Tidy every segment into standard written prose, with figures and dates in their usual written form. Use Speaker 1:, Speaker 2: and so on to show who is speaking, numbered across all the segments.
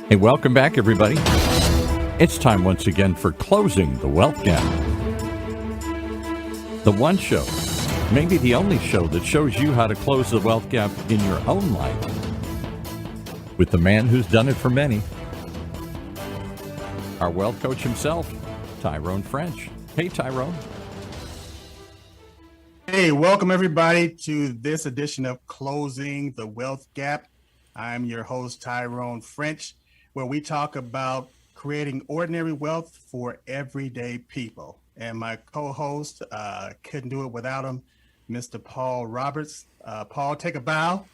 Speaker 1: Hey, welcome back, everybody. It's time once again for Closing the Wealth Gap. The one show, maybe the only show that shows you how to close the wealth gap in your own life with the man who's done it for many, our wealth coach himself, Tyrone French. Hey, Tyrone.
Speaker 2: Hey, welcome everybody to this edition of Closing the Wealth Gap. I'm your host, Tyrone French, where we talk about creating ordinary wealth for everyday people. And my co-host, couldn't do it without him, Mr. Paul Roberts. Paul, take a bow.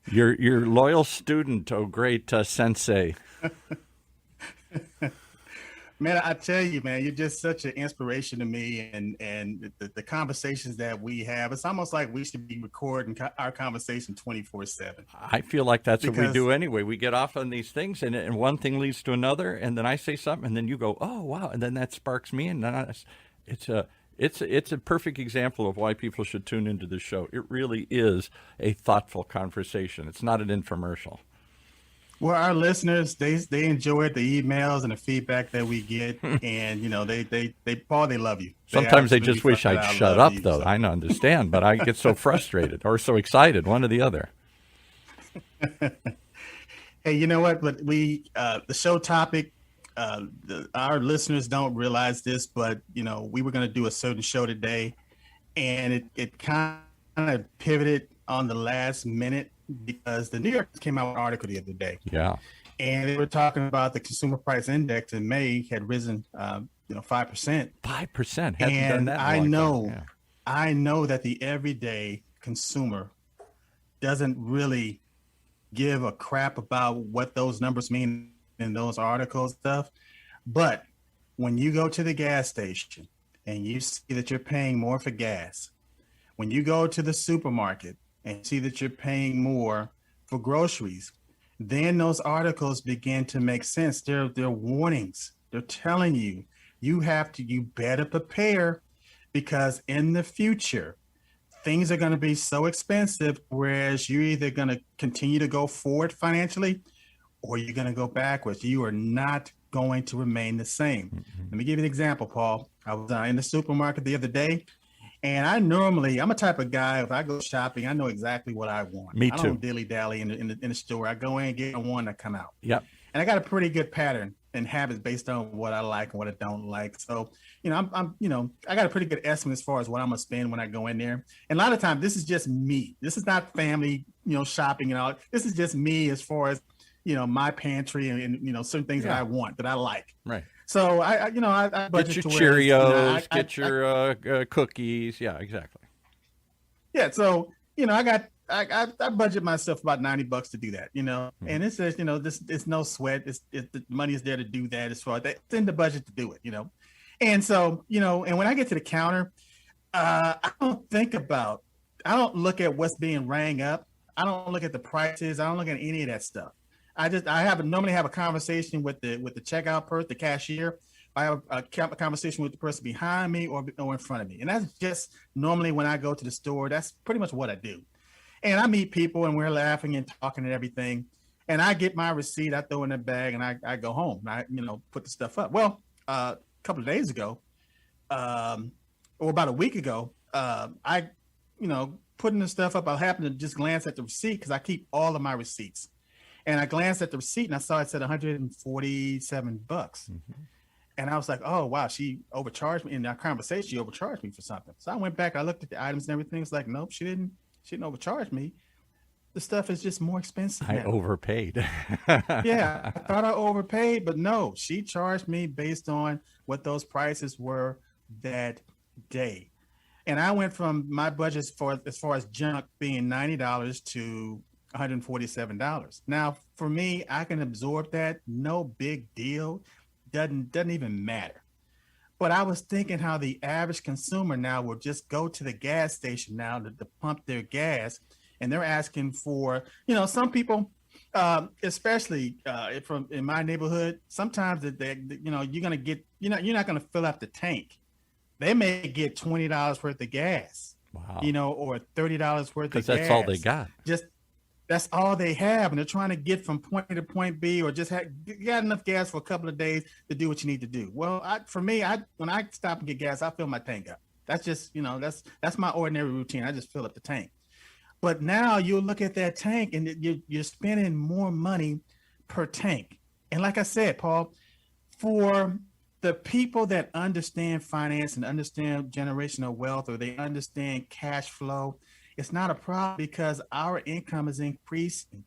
Speaker 1: Your loyal student, oh great sensei.
Speaker 2: Man, I tell you, man, you're just such an inspiration to me, and the conversations that we have, it's almost like we should be recording our conversation 24/7.
Speaker 1: I feel like that's what we do anyway. We get off on these things, and one thing leads to another, and then I say something, and then you go, oh, wow, and then that sparks me, and then it's a perfect example of why people should tune into the show. It really is a thoughtful conversation. It's not an infomercial.
Speaker 2: Well, our listeners, they enjoyed the emails and the feedback that we get, and Paul, they love you.
Speaker 1: Sometimes they just wish I'd shut up, though. So. I understand, but I get so frustrated or so excited, one or the other.
Speaker 2: Hey, you know what? But the show topic, our listeners don't realize this, but we were going to do a certain show today, and it kind of pivoted on the last minute, because the New York came out with an article the other day.
Speaker 1: Yeah.
Speaker 2: And they were talking about the consumer price index in May had risen, 5%.
Speaker 1: 5%.
Speaker 2: And
Speaker 1: done that
Speaker 2: I know that the everyday consumer doesn't really give a crap about what those numbers mean in those articles stuff. But when you go to the gas station and you see that you're paying more for gas, when you go to the supermarket and see that you're paying more for groceries, then those articles begin to make sense. They're warnings. They're telling you, you better prepare, because in the future, things are going to be so expensive, whereas you're either going to continue to go forward financially or you're going to go backwards. You are not going to remain the same. Mm-hmm. Let me give you an example, Paul. I was in the supermarket the other day, and I'm a type of guy, if I go shopping, I know exactly what I want.
Speaker 1: Me too.
Speaker 2: I don't dilly-dally in the store. I go in, get one, I come out.
Speaker 1: Yep.
Speaker 2: And I got a pretty good pattern and habits based on what I like and what I don't like. So, I got a pretty good estimate as far as what I'm going to spend when I go in there. And a lot of times, this is just me. This is not family, shopping and all. This is just me as far as, my pantry and certain things that I want, that I like.
Speaker 1: Right.
Speaker 2: So I
Speaker 1: get your Cheerios, get your cookies. Yeah, exactly.
Speaker 2: Yeah. So, I budget myself about $90 to do that, and it says, it's no sweat. The money is there to do that, as far as it's in the budget to do it, And so, and when I get to the counter, I don't look at what's being rang up. I don't look at the prices. I don't look at any of that stuff. I normally have a conversation with the checkout person, the cashier. I have a conversation with the person behind me or in front of me. And that's just normally when I go to the store, that's pretty much what I do. And I meet people and we're laughing and talking and everything. And I get my receipt, I throw in the bag, and I go home. And I, put the stuff up. Well, a couple of days ago, or about a week ago, I, putting the stuff up, I happened to just glance at the receipt, because I keep all of my receipts. And I glanced at the receipt and I saw it said $147. Mm-hmm. And I was like, oh, wow, she overcharged me. In our conversation, she overcharged me for something. So I went back, I looked at the items and everything. It's like, nope, she didn't overcharge me. The stuff is just more expensive now.
Speaker 1: I overpaid.
Speaker 2: Yeah, I thought I overpaid, but no, she charged me based on what those prices were that day. And I went from my budget as far as junk being $90 to $147. Now, for me, I can absorb that. No big deal. Doesn't even matter. But I was thinking how the average consumer now will just go to the gas station now to pump their gas, and they're asking for, some people, especially from in my neighborhood, sometimes you're not going to fill up the tank. They may get $20 worth of gas.
Speaker 1: Wow.
Speaker 2: Or $30 worth of gas.
Speaker 1: Because that's all they got.
Speaker 2: That's all they have, and they're trying to get from point A to point B, or just got enough gas for a couple of days to do what you need to do. Well, when I stop and get gas, I fill my tank up. That's just, that's my ordinary routine. I just fill up the tank. But now you look at that tank, and you're spending more money per tank. And like I said, Paul, for the people that understand finance and understand generational wealth, or they understand cash flow, it's not a problem, because our income is increasing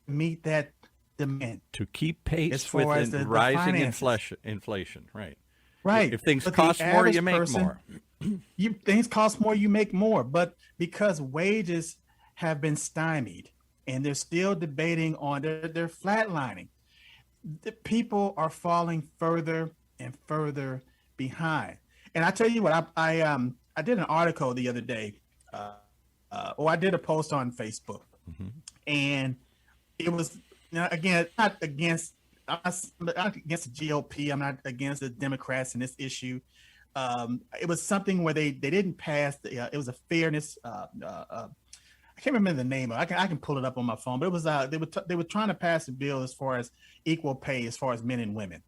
Speaker 2: to meet that demand,
Speaker 1: to keep pace with the rising inflation. Right.
Speaker 2: Right.
Speaker 1: If things cost more, you make more.
Speaker 2: Things cost more, you make more. But because wages have been stymied and they're still debating on, they're flatlining, the people are falling further and further behind. And I tell you what, I did an article the other day. I did a post on Facebook, and it was, again, not against the GOP. I'm not against the Democrats in this issue. It was something where they didn't pass. It was a fairness. I can't remember the name of it. I can pull it up on my phone, but it was they were trying to pass a bill as far as equal pay as far as men and women.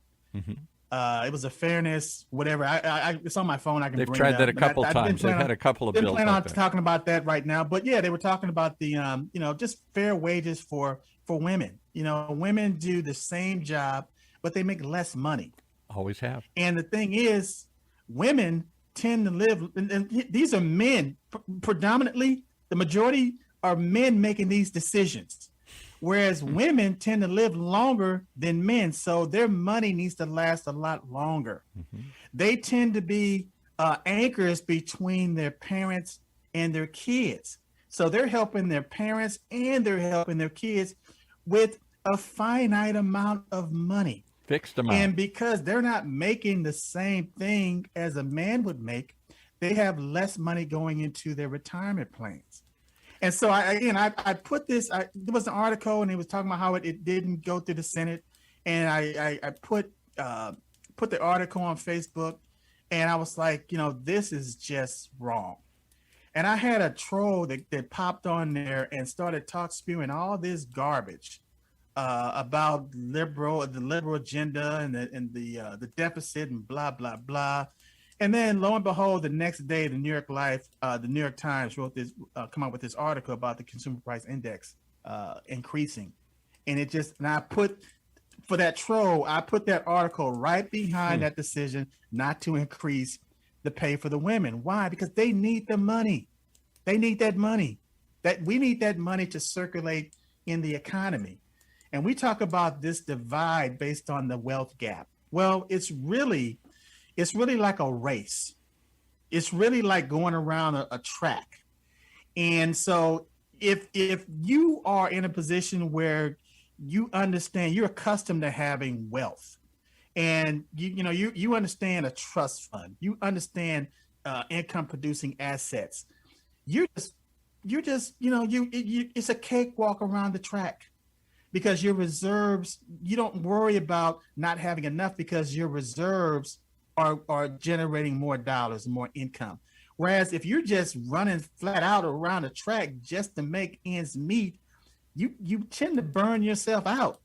Speaker 2: It was a fairness, whatever. It's on my phone. I can. They've
Speaker 1: tried that a couple times. They've had a couple of bills.
Speaker 2: Didn't plan on talking about that right now, but yeah, they were talking about the just fair wages for women. Women do the same job, but they make less money.
Speaker 1: Always have.
Speaker 2: And the thing is, women tend to live, and these are men predominantly. The majority are men making these decisions. Whereas women tend to live longer than men, so their money needs to last a lot longer. They tend to be anchors between their parents and their kids. So they're helping their parents and they're helping their kids with a finite amount of money.
Speaker 1: Fixed amount.
Speaker 2: And because they're not making the same thing as a man would make, they have less money going into their retirement plans. And so I put this, there was an article, and it was talking about how it didn't go through the Senate. And I put the article on Facebook, and I was like, this is just wrong. And I had a troll that popped on there and started spewing all this garbage about the liberal agenda and the deficit and blah, blah, blah. And then, lo and behold, the next day, the New York Times come out with this article about the consumer price index increasing, and I put, for that troll, I put that article right behind that decision not to increase the pay for the women. Why? Because they need the money. They need that money. We need that money to circulate in the economy. And we talk about this divide based on the wealth gap. Well, it's really like a race. It's really like going around a track. And so if you are in a position where you understand, you're accustomed to having wealth, and you understand a trust fund, you understand income producing assets, it's a cakewalk around the track, because your reserves, you don't worry about not having enough, because your reserves are generating more dollars, more income. Whereas if you're just running flat out around the track just to make ends meet, you tend to burn yourself out.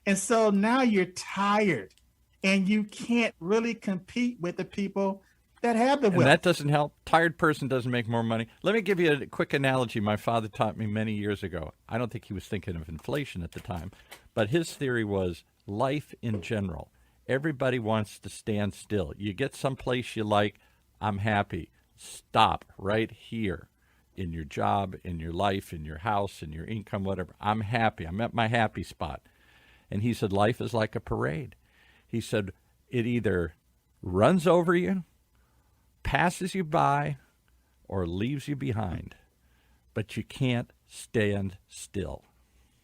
Speaker 2: And so now you're tired, and you can't really compete with the people that have the wealth.
Speaker 1: And that doesn't help. Tired person doesn't make more money. Let me give you a quick analogy my father taught me many years ago. I don't think he was thinking of inflation at the time, but his theory was life in general. Everybody wants to stand still. You get someplace you like, I'm happy. Stop right here in your job, in your life, in your house, in your income, whatever. I'm happy. I'm at my happy spot. And he said, life is like a parade. He said, it either runs over you, passes you by, or leaves you behind. But you can't stand still.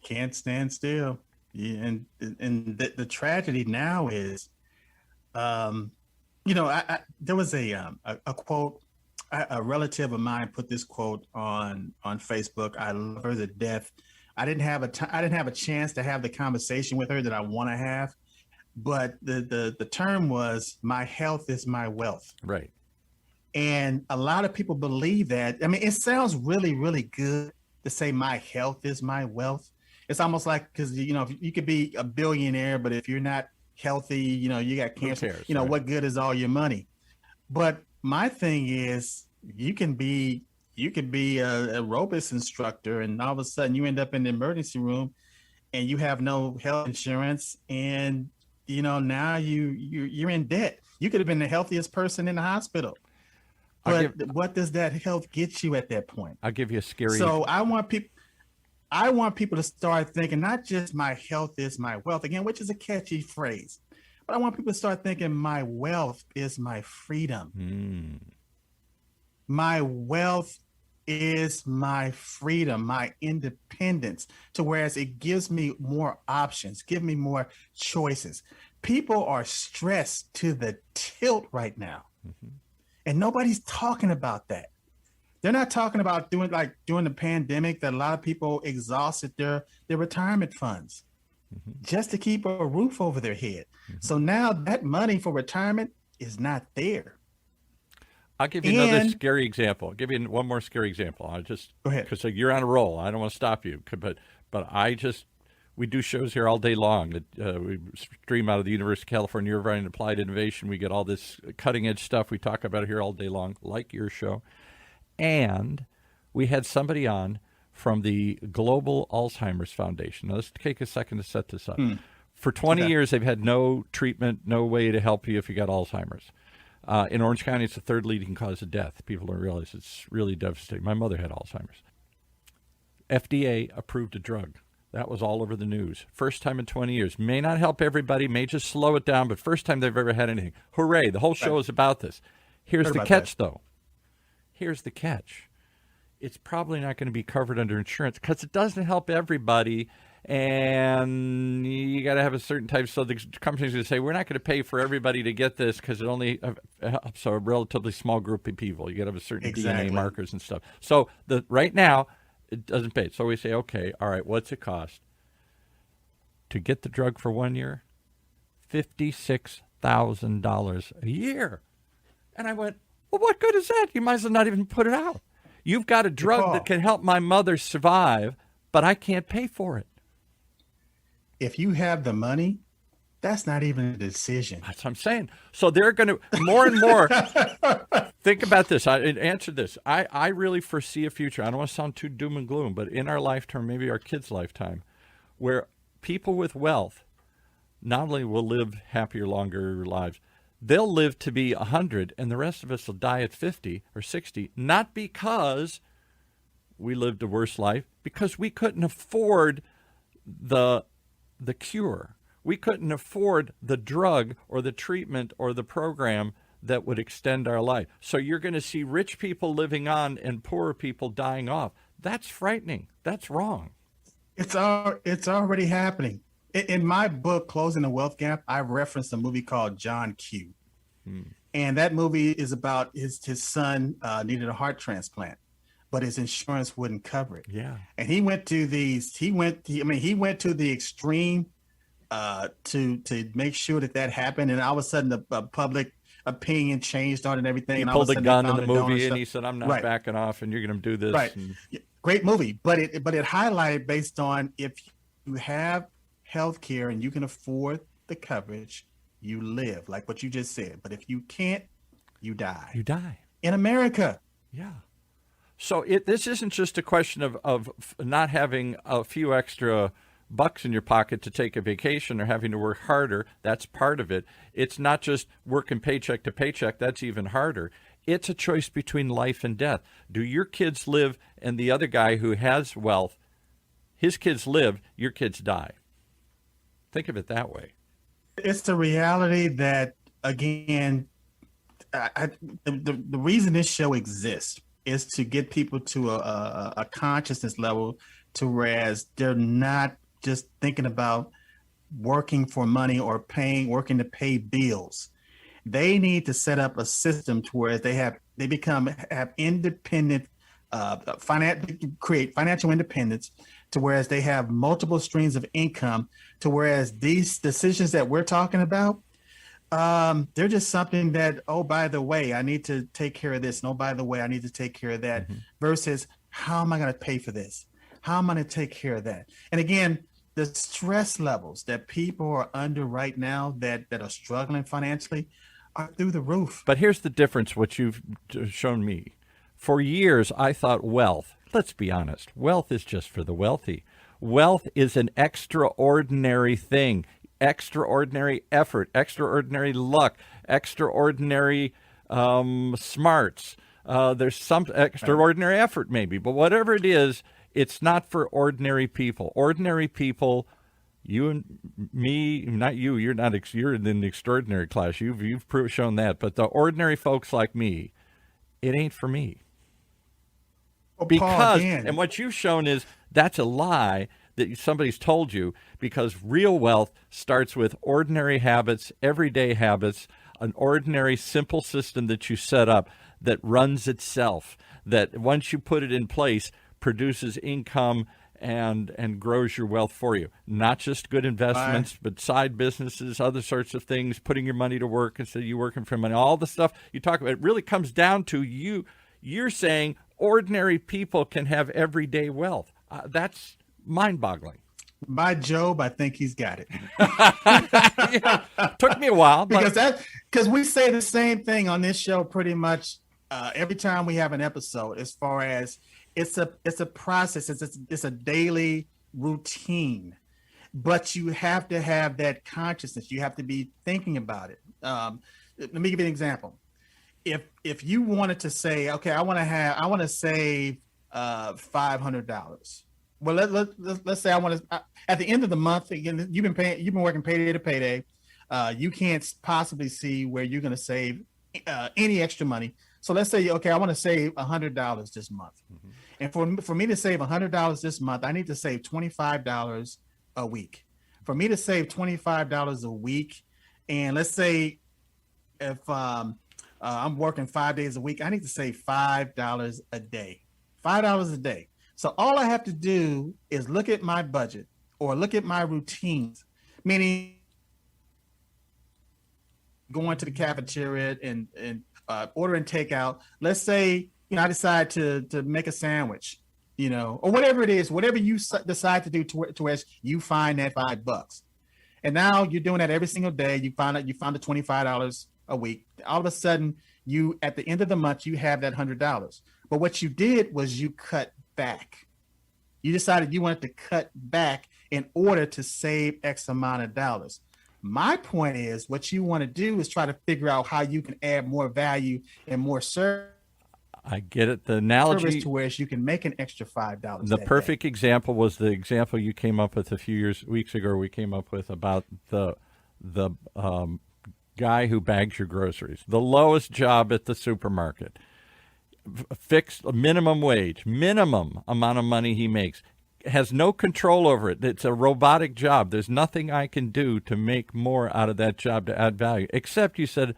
Speaker 2: Can't stand still. Yeah, and the tragedy now is, there was a quote. A relative of mine put this quote on Facebook. I love her to death. I didn't have a chance to have the conversation with her that I want to have, but the term was, my health is my wealth.
Speaker 1: Right.
Speaker 2: And a lot of people believe that. I mean, it sounds really, really good, to say my health is my wealth. It's almost like, because you could be a billionaire, but if you're not healthy, you got cancer.
Speaker 1: Who cares, right?
Speaker 2: What good is all your money? But my thing is, you can be a aerobics instructor, and all of a sudden you end up in the emergency room, and you have no health insurance, and now you're in debt. You could have been the healthiest person in the hospital, but what does that health get you at that point?
Speaker 1: I'll give you a scary.
Speaker 2: So I want people to start thinking, not just my health is my wealth, again, which is a catchy phrase, but I want people to start thinking my wealth is my freedom. My wealth is my freedom, my independence, to whereas it gives me more options, give me more choices. People are stressed to the tilt right now. And nobody's talking about that. They're not talking about during the pandemic that a lot of people exhausted their retirement funds just to keep a roof over their head. So now that money for retirement is not there.
Speaker 1: I'll give you another scary example. I'll give you one more scary example.
Speaker 2: Go ahead.
Speaker 1: Because you're on a roll. I don't want to stop you. But we do shows here all day long. We stream out of the University of California, Irvine and Applied Innovation. We get all this cutting edge stuff we talk about here all day long, like your show. And we had somebody on from the Global Alzheimer's Foundation. Now, let's take a second to set this up. For 20 years, they've had no treatment, no way to help you if you got Alzheimer's. In Orange County, it's the third leading cause of death. People don't realize it's really devastating. My mother had Alzheimer's. FDA approved a drug. That was all over the news. First time in 20 years. May not help everybody, may just slow it down, but first time they've ever had anything. Hooray, the whole show is about this. Here's the catch, though. Here's the catch. It's probably not going to be covered under insurance because it doesn't help everybody, and you got to have a certain type. So the company's going to say, we're not going to pay for everybody to get this because it only helps a relatively small group of people. You got to have a certain DNA markers and stuff. So right now, it doesn't pay. So we say, okay, all right, what's it cost to get the drug for 1 year? $56,000 a year. And I went, well, what good is that? You might as well not even put it out. You've got a drug that can help my mother survive, but I can't pay for it.
Speaker 2: If you have the money, that's not even a decision.
Speaker 1: That's what I'm saying. So they're going to more and more think about this. Answer this. I really foresee a future. I don't want to sound too doom and gloom, but in our lifetime, maybe our kids' lifetime, where people with wealth not only will live happier, longer lives, they'll live to be 100, and the rest of us will die at 50 or 60, not because we lived a worse life, because we couldn't afford the cure. We couldn't afford the drug or the treatment or the program that would extend our life. So you're going to see rich people living on and poorer people dying off. That's frightening. That's wrong.
Speaker 2: It's already happening. In my book, Closing the Wealth Gap, I referenced a movie called John Q. And that movie is about his son needed a heart transplant, but his insurance wouldn't cover it.
Speaker 1: Yeah.
Speaker 2: And he went to the extreme to make sure that happened. And all of a sudden the public opinion changed on it and everything.
Speaker 1: He
Speaker 2: and
Speaker 1: pulled a gun in the movie and he said, I'm not backing off and you're going to do this.
Speaker 2: Right. Great movie. But it highlighted based on if you have health care and you can afford the coverage, you live, like what you just said. But if you can't, you die.
Speaker 1: You die.
Speaker 2: In America.
Speaker 1: Yeah. So this isn't just a question of not having a few extra bucks in your pocket to take a vacation or having to work harder. That's part of it. It's not just working paycheck to paycheck. That's even harder. It's a choice between life and death. Do your kids live and the other guy who has wealth, his kids live, your kids die? Think of it that way.
Speaker 2: It's the reality that, again, the reason this show exists is to get people to a consciousness level to whereas they're not just thinking about working for money or working to pay bills. They need to set up a system to where they become independent, create financial independence, to whereas they have multiple streams of income, to whereas these decisions that we're talking about, they're just something that, oh, by the way, I need to take care of this. And oh, by the way, I need to take care of that, versus how am I going to pay for this? How am I going to take care of that? And again, the stress levels that people are under right now that are struggling financially are through the roof.
Speaker 1: But here's the difference, what you've shown me. For years, I thought wealth, let's be honest, wealth is just for the wealthy. Wealth is an extraordinary thing, extraordinary effort, extraordinary luck, extraordinary smarts. There's some extraordinary effort maybe, but whatever it is, it's not for ordinary people. Ordinary people, you and me, not you, you're not, you're in the extraordinary class. You've shown that, but the ordinary folks like me, it ain't for me.
Speaker 2: Well,
Speaker 1: Because,
Speaker 2: Paul,
Speaker 1: and what you've shown is that's a lie that somebody's told you, because real wealth starts with ordinary habits, everyday habits, an ordinary simple system that you set up that runs itself, that once you put it in place, produces income and grows your wealth for you. Not just good investments, but side businesses, other sorts of things, putting your money to work instead of you working for money, all the stuff you talk about. It really comes down to you're saying ordinary people can have everyday wealth. That's mind-boggling.
Speaker 2: By Job, I think he's got it.
Speaker 1: Yeah, took me a while.
Speaker 2: Because we say the same thing on this show pretty much every time we have an episode, as far as it's a process, it's a daily routine, but you have to have that consciousness. You have to be thinking about it. Let me give you an example. If you wanted to say, okay, I want to save $500. Well, let's say I want to at the end of the month. Again, you've been working payday to payday. You can't possibly see where you're going to save any extra money. So let's say, okay, I want to save $100 this month. Mm-hmm. And for me to save $100 this month, I need to save $25 a week. For me to save $25 a week, and let's say if I'm working 5 days a week, I need to save $5 a day. $5 a day. So all I have to do is look at my budget or look at my routines, meaning going to the cafeteria and ordering takeout. Let's say, I decide to make a sandwich, or whatever it is, whatever you decide to do to which you find that $5. And now you're doing that every single day. You found the $25 a week. All of a sudden, at the end of the month, you have that $100. But what you did was you cut back. You decided you wanted to cut back in order to save X amount of dollars. My point is, what you want to do is try to figure out how you can add more value and more service.
Speaker 1: I get it. The analogy
Speaker 2: to where you can make an extra $5.
Speaker 1: The perfect example was the example you came up with a few weeks ago. We came up with about the guy who bags your groceries, the lowest job at the supermarket, fixed minimum wage, minimum amount of money he makes, has no control over it. It's a robotic job. There's nothing I can do to make more out of that job to add value, except you said,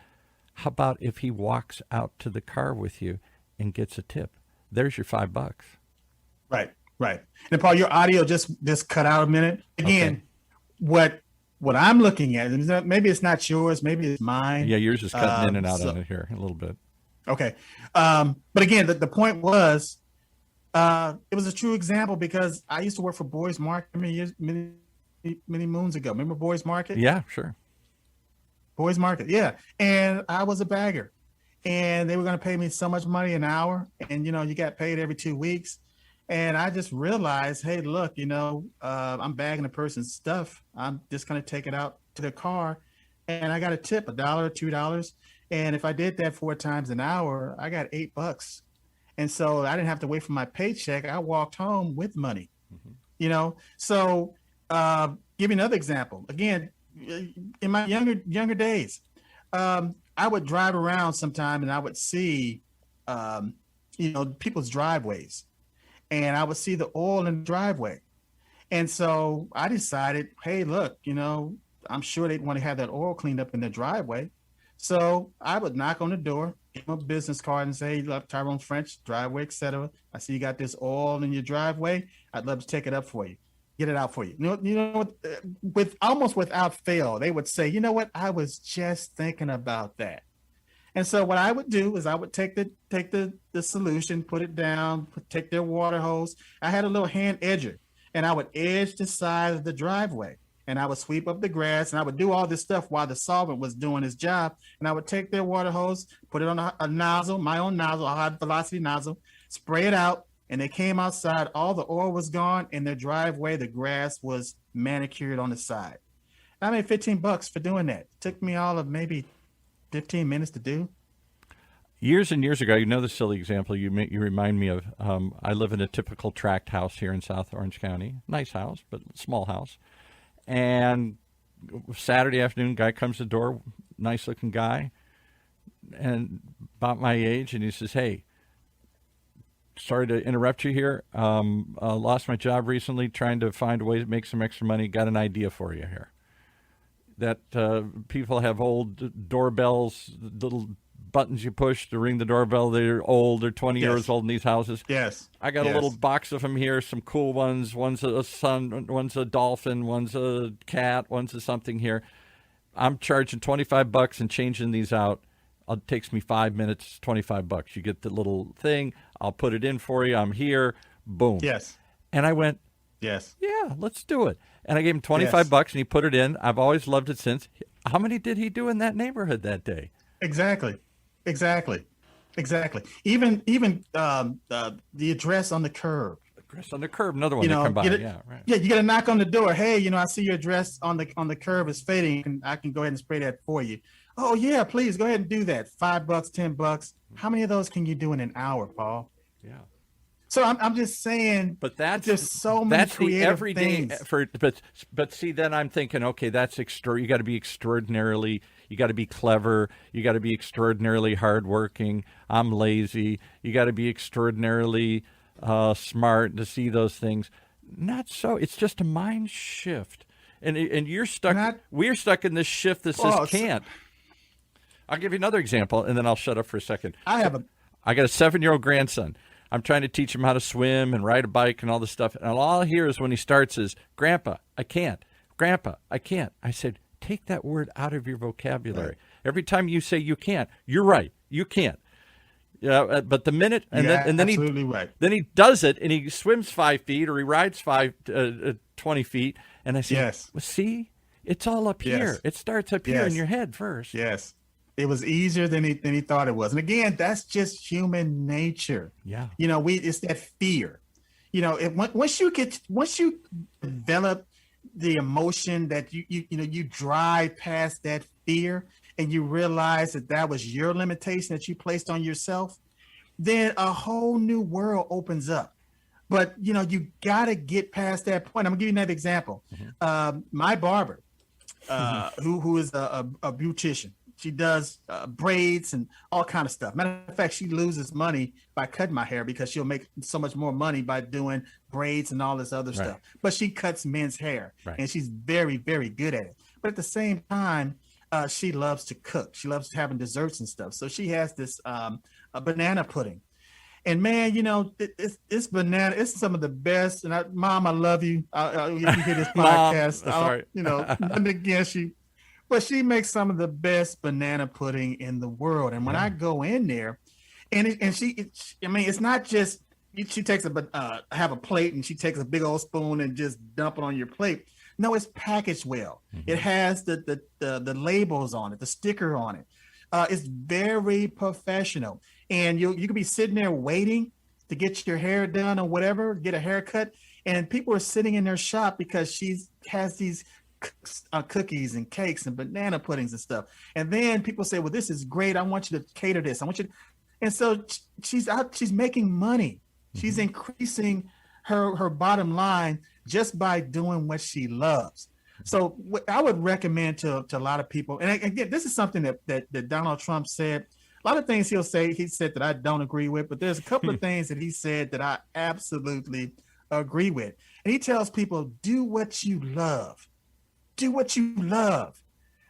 Speaker 1: how about if he walks out to the car with you and gets a tip? There's your $5.
Speaker 2: Right. And Paul, your audio just cut out a minute. Again, okay. What I'm looking at, and maybe it's not yours, maybe it's mine.
Speaker 1: Yeah, yours is cutting in and out on it here a little bit.
Speaker 2: Okay. But again, the point was, it was a true example because I used to work for Boys Market many moons ago. Remember Boys Market?
Speaker 1: Yeah, sure.
Speaker 2: Boys Market, yeah. And I was a bagger. And they were going to pay me so much money an hour. And, you got paid every 2 weeks. And I just realized, hey, look, I'm bagging a person's stuff. I'm just going to take it out to their car. And I got a tip, $1 or $2. And if I did that 4 times an hour, I got $8. And so I didn't have to wait for my paycheck. I walked home with money, So give you another example. Again, in my younger days, I would drive around sometime and I would see, people's driveways, and I would see the oil in the driveway. And so I decided, hey, look, I'm sure they'd want to have that oil cleaned up in their driveway. So I would knock on the door, give them a business card and say, look, Tyrone French, driveway, etc. I see you got this oil in your driveway. I'd love to take it up for you. Get it out for you. With almost without fail, they would say, you know what? I was just thinking about that. And so what I would do is I would take the solution, put it down, take their water hose. I had a little hand edger, and I would edge the side of the driveway, and I would sweep up the grass, and I would do all this stuff while the solvent was doing his job. And I would take their water hose, put it on a nozzle, my own nozzle, a high velocity nozzle, spray it out, and they came outside. All the oil was gone in their driveway. The grass was manicured on the side. I made $15 for doing that. It took me all of maybe 15 minutes to do.
Speaker 1: Years and years ago, the silly example you remind me of. I live in a typical tract house here in South Orange County. Nice house, but small house. And Saturday afternoon, guy comes to the door, nice looking guy, and about my age, and he says, "Hey, sorry to interrupt you here. Lost my job recently, trying to find a way to make some extra money. Got an idea for you here. That people have old doorbells, little buttons you push to ring the doorbell. They're old. They're 20 years old in these houses.
Speaker 2: Yes.
Speaker 1: I got a little box of them here, some cool ones. One's a sun, one's a dolphin, one's a cat, one's a something here. I'm charging $25 and changing these out. It takes me 5 minutes, $25. You get the little thing. I'll put it in for you. I'm here. Boom.
Speaker 2: Yes.
Speaker 1: And I went,
Speaker 2: yes,
Speaker 1: yeah, let's do it. And I gave him $25 and he put it in. I've always loved it since. How many did he do in that neighborhood that day?
Speaker 2: Exactly. Even the address on the curb.
Speaker 1: Address on the curb, another one that come by. Yeah, right.
Speaker 2: Yeah, you get a knock on the door. Hey, I see your address on the curb is fading, and I can go ahead and spray that for you. Oh yeah, please go ahead and do that. $5, $10. How many of those can you do in an hour, Paul?
Speaker 1: Yeah.
Speaker 2: So I'm just saying,
Speaker 1: but that's
Speaker 2: there's so many creative
Speaker 1: the everyday
Speaker 2: things.
Speaker 1: But see, then I'm thinking, okay, that's you got to be extraordinarily, you got to be clever, you got to be extraordinarily hardworking. I'm lazy. You got to be extraordinarily smart to see those things. Not so. It's just a mind shift, and you're stuck. We're stuck in this shift that says can't. I'll give you another example, and then I'll shut up for a second. I got a 7-year-old grandson. I'm trying to teach him how to swim and ride a bike and all this stuff. And all I hear is when he starts is, "Grandpa, I can't. Grandpa, I can't." I said, take that word out of your vocabulary. Right. Every time you say you can't, you're right. You can't. Yeah, but the minute and then he does it and he swims 5 feet or he rides 20 feet. And I say, yes. Well, see, it's all up here. It starts up here in your head first.
Speaker 2: Yes. It was easier than he thought it was. And again, that's just human nature.
Speaker 1: Yeah.
Speaker 2: It's that fear. Once you develop the emotion that you drive past that fear and you realize that was your limitation that you placed on yourself, then a whole new world opens up. But, you got to get past that point. I'm gonna give you another example. Mm-hmm. My barber, who is a beautician. She does braids and all kind of stuff. Matter of fact, she loses money by cutting my hair because she'll make so much more money by doing braids and all this other stuff. But she cuts men's hair, and she's very, very good at it. But at the same time, she loves to cook. She loves having desserts and stuff. So she has this a banana pudding. And man, this banana, it's some of the best. And Mom, I love you. If you hear this podcast, nothing against you. But she makes some of the best banana pudding in the world. And when I go in there, it's not just she takes have a plate and she takes a big old spoon and just dump it on your plate. No, it's packaged well. Mm-hmm. It has the labels on it, the sticker on it. It's very professional. And you could be sitting there waiting to get your hair done or whatever, get a haircut, and people are sitting in their shop because she has these cookies and cakes and banana puddings and stuff. And then people say, well, this is great. I want you to cater this. I want you to... And so she's making money. Mm-hmm. She's increasing her bottom line just by doing what she loves. So what I would recommend to a lot of people, and again, this is something that Donald Trump said. A lot of things he said that I don't agree with, but there's a couple of things that he said that I absolutely agree with. And he tells people, do what you love. Do what you love,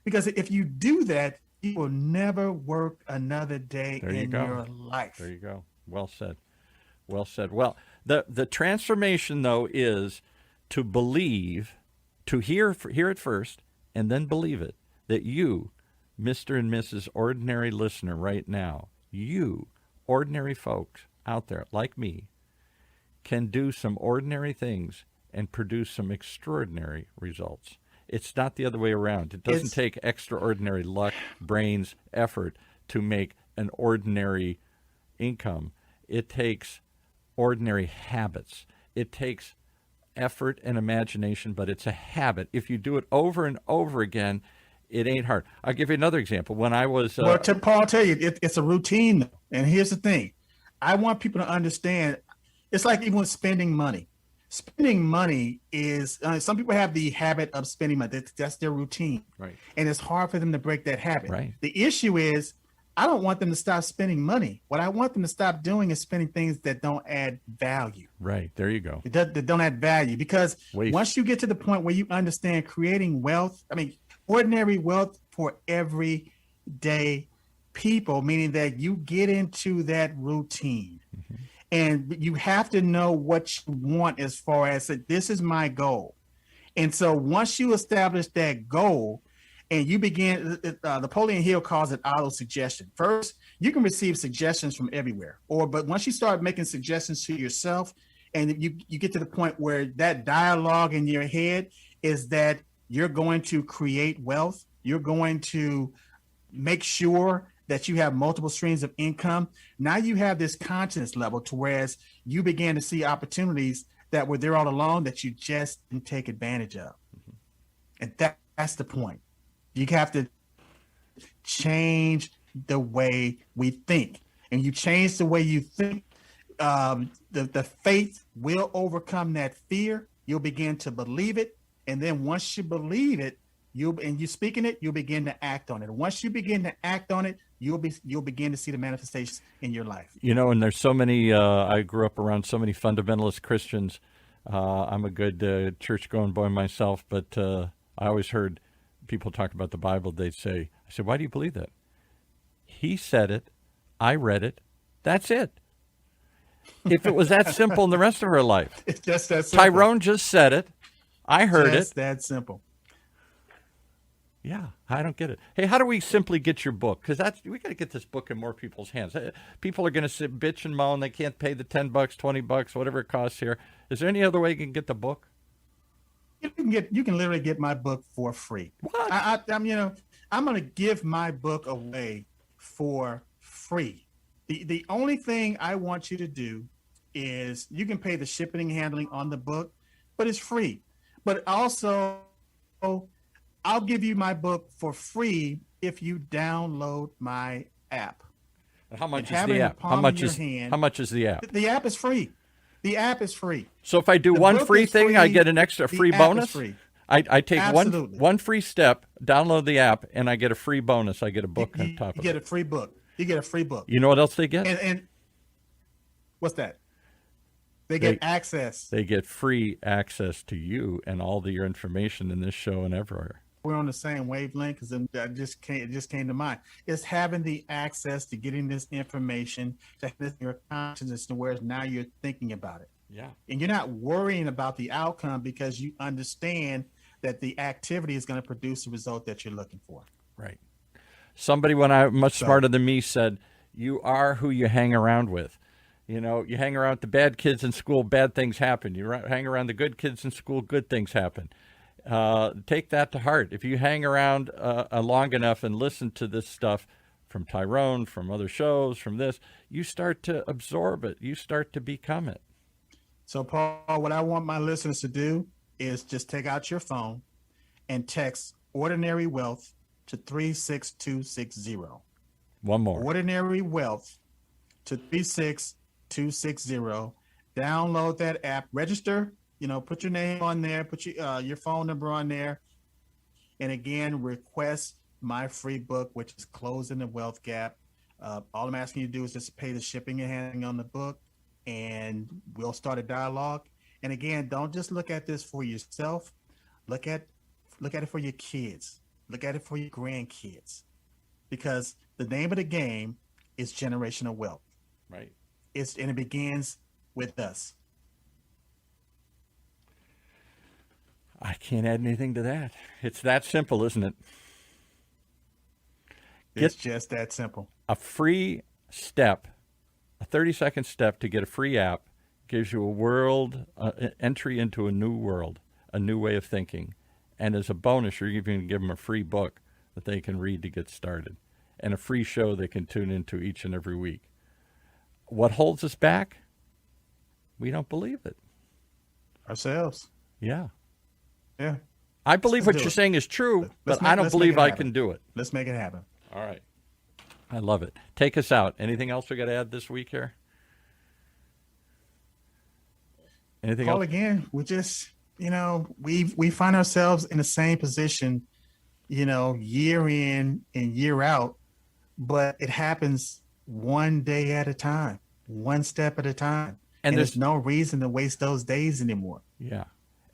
Speaker 2: because if you do that, you will never work another day in your life.
Speaker 1: There you go. Well said. Well said. Well, the transformation, though, is to believe, to hear it first, and then believe it, that you Mr. and Mrs. Ordinary listener right now, you, ordinary folks out there like me, can do some ordinary things and produce some extraordinary results. It's not the other way around. It doesn't take extraordinary luck, brains, effort to make an ordinary income. It takes ordinary habits. It takes effort and imagination, but it's a habit. If you do it over and over again, it ain't hard. I'll give you another example. When I was...
Speaker 2: Well, Paul, I'll tell you, it's a routine. And here's the thing. I want people to understand, it's like even with spending money. Spending money is, some people have the habit of spending money. That's their routine.
Speaker 1: Right.
Speaker 2: And it's hard for them to break that habit.
Speaker 1: Right.
Speaker 2: The issue is, I don't want them to stop spending money. What I want them to stop doing is spending things that don't add value.
Speaker 1: Right. There you go.
Speaker 2: That don't add value. Because once you get to the point where you understand creating wealth, ordinary wealth for everyday people, meaning that you get into that routine. Mm-hmm. And you have to know what you want as far as this is my goal. And so once you establish that goal and you begin, Napoleon Hill calls it auto-suggestion. First, you can receive suggestions from everywhere. But once you start making suggestions to yourself and you get to the point where that dialogue in your head is that you're going to create wealth, you're going to make sure that you have multiple streams of income. Now you have this conscience level to whereas you begin to see opportunities that were there all along that you just didn't take advantage of. Mm-hmm. And that's the point. You have to change the way we think. And you change the way you think, the faith will overcome that fear. You'll begin to believe it. And then once you believe it, you speaking it, you'll begin to act on it. And once you begin to act on it, you'll begin to see the manifestations in your life.
Speaker 1: And there's so many. I grew up around so many fundamentalist Christians. I'm a good church-going boy myself, but I always heard people talk about the Bible. They'd say, "I said, why do you believe that?" He said it. I read it. That's it. If it was that simple in the rest of our life,
Speaker 2: it's just that simple.
Speaker 1: Tyrone just said it. I heard
Speaker 2: just
Speaker 1: it.
Speaker 2: That simple.
Speaker 1: Yeah, I don't get it. Hey, how do we simply get your book? Because we got to get this book in more people's hands. People are going to sit, bitch and moan. They can't pay the $10, $20, whatever it costs here. Is there any other way you can get the book?
Speaker 2: You can literally get my book for free.
Speaker 1: What?
Speaker 2: I'm going to give my book away for free. The only thing I want you to do is you can pay the shipping and handling on the book, but it's free. But also, I'll give you my book for free if you download my app.
Speaker 1: And how much is the app? How much is the app?
Speaker 2: The app is free. The app is free.
Speaker 1: So if I do one free thing, free, I get an extra free bonus?
Speaker 2: Free.
Speaker 1: I take one free step, download the app, and I get a free bonus. I get a book on top of it.
Speaker 2: You get a free book. You get a free book.
Speaker 1: You know what else they get?
Speaker 2: And what's that? They get access.
Speaker 1: They get free access to you and all your information in this show and everywhere.
Speaker 2: We're on the same wavelength because it just came to mind. It's having the access to getting this information to your consciousness to where now you're thinking about it.
Speaker 1: Yeah. And
Speaker 2: you're not worrying about the outcome because you understand that the activity is going to produce the result that you're looking for.
Speaker 1: Right. Somebody much smarter than me said, you are who you hang around with. You hang around the bad kids in school, bad things happen. You hang around the good kids in school, good things happen. Take that to heart. If you hang around long enough and listen to this stuff from Tyrone, from other shows, from this, you start to absorb it. You start to become it.
Speaker 2: So, Paul, what I want my listeners to do is just take out your phone and text Ordinary Wealth to 36260.
Speaker 1: One more.
Speaker 2: Ordinary Wealth to 36260. Download that app. Register. Put your name on there. Put your phone number on there. And again, request my free book, which is Closing the Wealth Gap. All I'm asking you to do is just pay the shipping and handling on the book, and we'll start a dialogue. And again, don't just look at this for yourself. Look at it for your kids. Look at it for your grandkids, because the name of the game is generational wealth.
Speaker 1: Right.
Speaker 2: And it begins with us.
Speaker 1: I can't add anything to that. It's that simple, isn't it?
Speaker 2: It's just that simple.
Speaker 1: A free step, a 30-second step to get a free app gives you a world, entry into a new world, a new way of thinking. And as a bonus, you're even going to give them a free book that they can read to get started and a free show they can tune into each and every week. What holds us back? We don't believe it.
Speaker 2: Ourselves.
Speaker 1: Yeah.
Speaker 2: Yeah.
Speaker 1: I believe what you're saying is true, but I don't believe I can do it.
Speaker 2: Let's make it happen.
Speaker 1: All right. I love it. Take us out. Anything else we got to add this week here? Anything else?
Speaker 2: Again, we just, we find ourselves in the same position, year in and year out, but it happens one day at a time, one step at a time. And there's no reason to waste those days anymore.
Speaker 1: Yeah.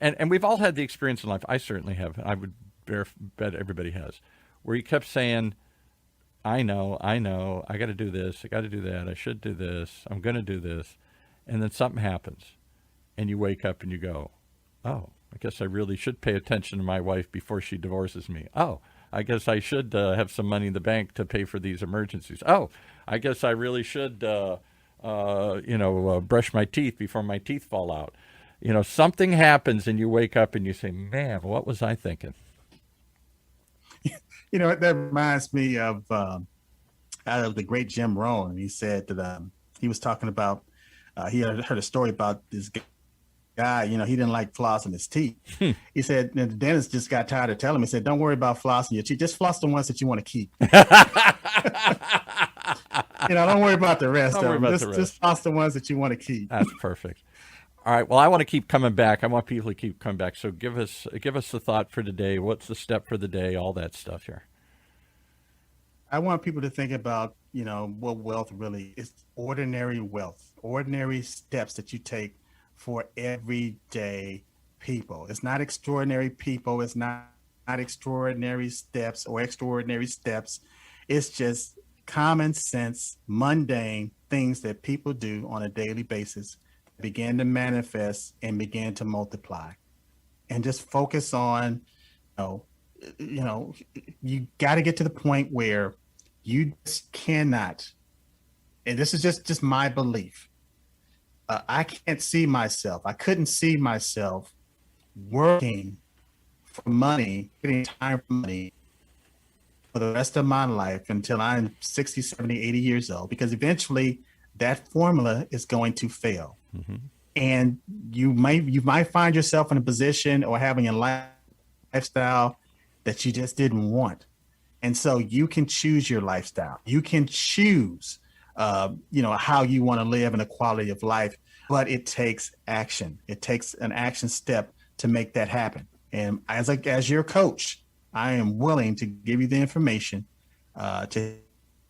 Speaker 1: And we've all had the experience in life. I certainly have. I would bet everybody has, where you kept saying, I know, I got to do this, I got to do that, I should do this, I'm going to do this. And then something happens, and you wake up and you go, oh, I guess I really should pay attention to my wife before she divorces me. Oh, I guess I should have some money in the bank to pay for these emergencies. Oh, I guess I really should, brush my teeth before my teeth fall out. Something happens and you wake up and you say, man, what was I thinking?
Speaker 2: That reminds me of out of the great Jim Rohn. He said that he was talking about, he had heard a story about this guy, he didn't like flossing his teeth. He said, and the dentist just got tired of telling him, he said, don't worry about flossing your teeth. Just floss the ones that you want to keep. Don't worry about the rest of them. Just floss the ones that you want to keep.
Speaker 1: That's perfect. All right. Well, I want to keep coming back. I want people to keep coming back. So give us the thought for today. What's the step for the day? All that stuff here.
Speaker 2: I want people to think about, what wealth really is. Ordinary wealth, ordinary steps that you take for everyday people. It's not extraordinary people. It's not extraordinary steps or extraordinary steps. It's just common sense, mundane things that people do on a daily basis begin to manifest and begin to multiply. And just focus on, you got to get to the point where you just cannot, and this is just my belief. I can't see myself. I couldn't see myself working for money, getting time for money for the rest of my life until I'm 60, 70, 80 years old, because eventually that formula is going to fail. Mm-hmm. And you might find yourself in a position or having a lifestyle that you just didn't want. And so you can choose your lifestyle. You can choose, how you want to live and the quality of life, but it takes action. It takes an action step to make that happen. And as your coach, I am willing to give you the information to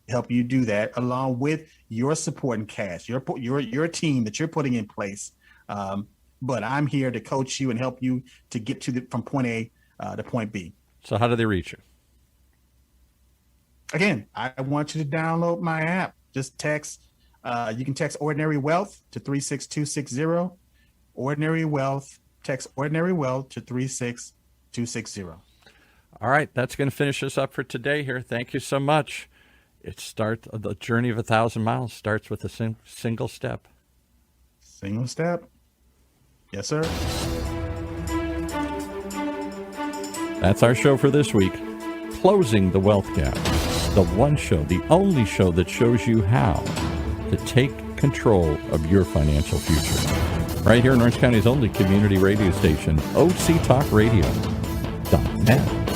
Speaker 2: help you do that, along with your support and cast, your team that you're putting in place. But I'm here to coach you and help you to get from point A to point B.
Speaker 1: So how do they reach you?
Speaker 2: Again, I want you to download my app. Just text. You can text Ordinary Wealth to 36260. Ordinary Wealth. Text Ordinary Wealth to 36260.
Speaker 1: All right, that's going to finish us up for today here. Thank you so much. The journey of 1,000 miles starts with a single step.
Speaker 2: Single step. Yes, sir.
Speaker 1: That's our show for this week. Closing the Wealth Gap. The one show, the only show that shows you how to take control of your financial future. Right here in Orange County's only community radio station, OCTalkRadio.net.